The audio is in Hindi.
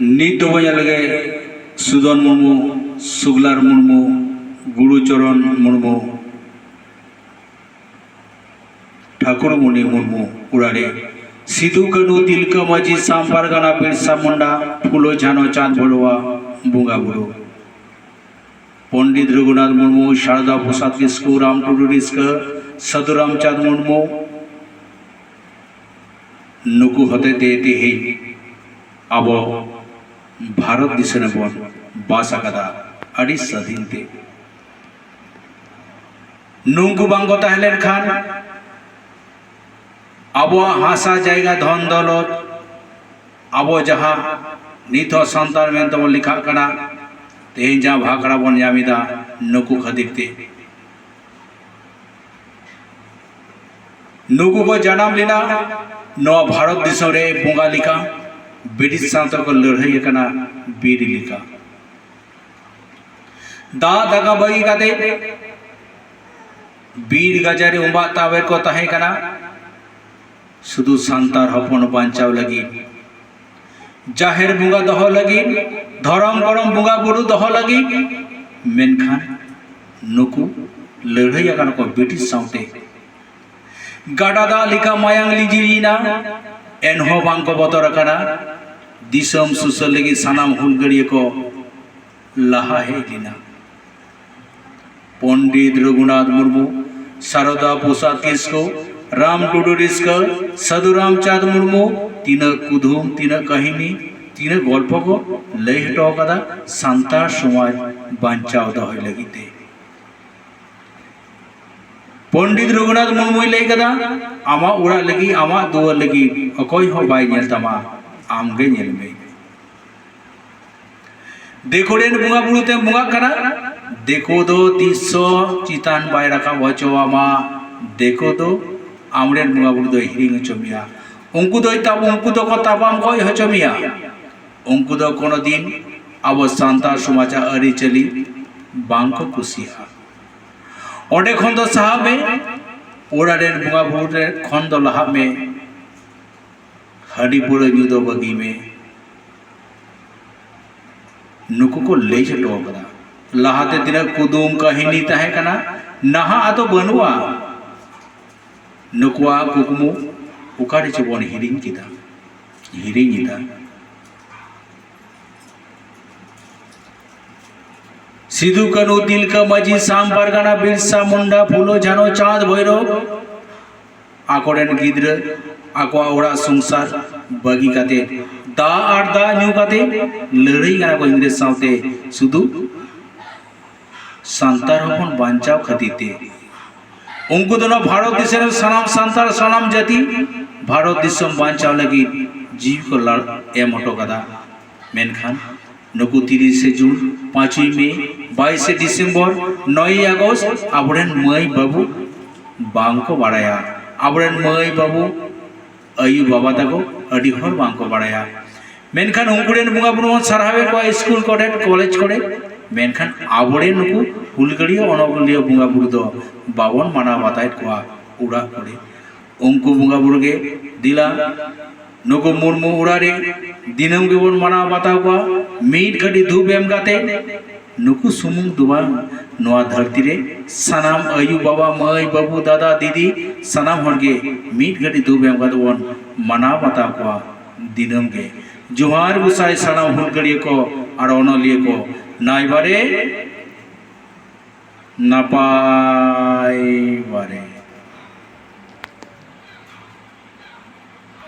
ᱱᱤᱛ ᱫᱚ ᱵᱚᱱ ᱧᱮᱞ ᱞᱮᱜᱮ ᱥᱩᱫᱚᱱ ᱢᱩᱨᱢᱩ, ᱥᱩᱜᱞᱟᱨ ᱢᱩᱨᱢᱩ, ᱜᱩᱨᱩᱪᱚᱨᱚᱱ ᱢᱩᱨᱢᱩ, ঠাকুরমণি মুর্মু উড়ারে সিধু কানু তিলকা মাঝি সাম পারগানা বিরসা মুন্ডা ফুলো ঝানো চাঁদ বড়ুয়া বুঙ্গা বুড়ো পণ্ডিত রঘুনাথ মুর্মু, শারদা প্রসাদ কিস্কু, রাম টুডু রিস্কা, সাধুরাম চাঁদ মুর্মু নুকু হতে তেহেই अब भारत दिसने बन बास आकादा आड़ी स्वाधीनते नुंकु बांगो ताहलेन खान अब हासा जायगा धन दौलत अब जहाँ नित संतान में तब लिखा कना तेहन जहाँ भाकड़ा बन जामिदा नुकु खदिरते नुकु को जन्म लेना नवा भारत दिसों रे बोंगा लिखा ब्रिटिश साथ को लड़ाई करना बीर लिखा दा दगा बगी काते बीर गजारे उम्बा तावेर को ताहे करना सुदु सांतार हपन बांचाव लगी जाहिर बुंगा दहो लगी धरम करम बुंगा बुरु दहो लगी मेनखान नुकु लड़ाई करना को ब्रिटिश साथे गाड़ा दा लिखा मायांग लिजिरीना एनहो बांग को बतर करना दिसम सुसल लगी सनाम हुलगड़िए को लहा है लिना पंडित रघुनाथ मुर्मू, शारदा प्रसाद किस्कु, राम टुडू रिस्का, साधुराम चाँद मुर्मू तीन कुधुम तीन कहिनी तीन गल्प को लई हटो कदा सान्तार समाज बांचाव दहय लगिते पंडित रघुनाथ मुर्मू लई कदा आमा उड़ा लगी आमा दुआर लगी अकोय हो बाय नेल तमा आमगे नेल में देखो रेन बुंगा बुरुते बुंगा कना देखो दो 300 चितान बाय रखा बचो आमा देखो दो आमरेन बुंगा बुरु दो हिरिंग चमिया उनको दो तब उनको दो को तबाम कोय हचमिया उनको दो कोनो दिन अब सांतार समाज अरी चली बांग को कुसिया ओडे खन दो साहब में ओड़ा रेन बुंगा बुरु रे खन दो लहा में हडी पुरो न्यूदो बगी में नुकु को ले चटो कदा लहाते दिन कुदुम कहिनी ताहे कना नहा आतो बनुआ नुकुआ कुकुमु उकारे चबोन हिरिंग किदा हिरिंग इदा सिधु कानू तिलका माझी साम पारगाना बिरसा मुंडा फुलो झानो चाँद भैरव आकोरेन गिद्र आकोआ ओड़ा संसार बगी काते दा आर दा न्यू काते लड़ाई गाना को इंग्रेज साथे सुदु सांतार हपन बांचाव खतीते उनको दोनों भारत दिसम सनाम सांतार सनाम जाति भारत दिसम बांचाव लगी जीव को लड़ एम हटो कदा मेनखान नुकु 30 जून 5 मई 22 डिसेम्बर 9 अगस्त आबरेन मई बाबू बांग को बाड़ाया आबरेन मई बाबू आयु बाबा तको अड़ी हर बांग को बाड़ाया मेनखान उनकुरेन बुंगा बुरु सारहावे को स्कूल कोडे कॉलेज कोडे मेनखान आबरे नुकु हुलगड़िया अनगलिया बुंगा बुरु दो बावन माना बातायत को उड़ा कोडे उनको बुंगा बुरु के दिला नुकु मुर्मू उड़ा रे दिनम के बोन माना बाता को मीट घड़ी धूप एम गाते नुकु सुमुंग दुआ नोआ धरती रे सनाम आयु बाबा मई बाबू दादा दीदी सनाम हरगे मीट घड़ी धूप एम गाते बोन माना बाता को दिनम के जोहार गुसाई सनाम हुलगड़िए को और अनलिए को नाइबारे नापाई बारे।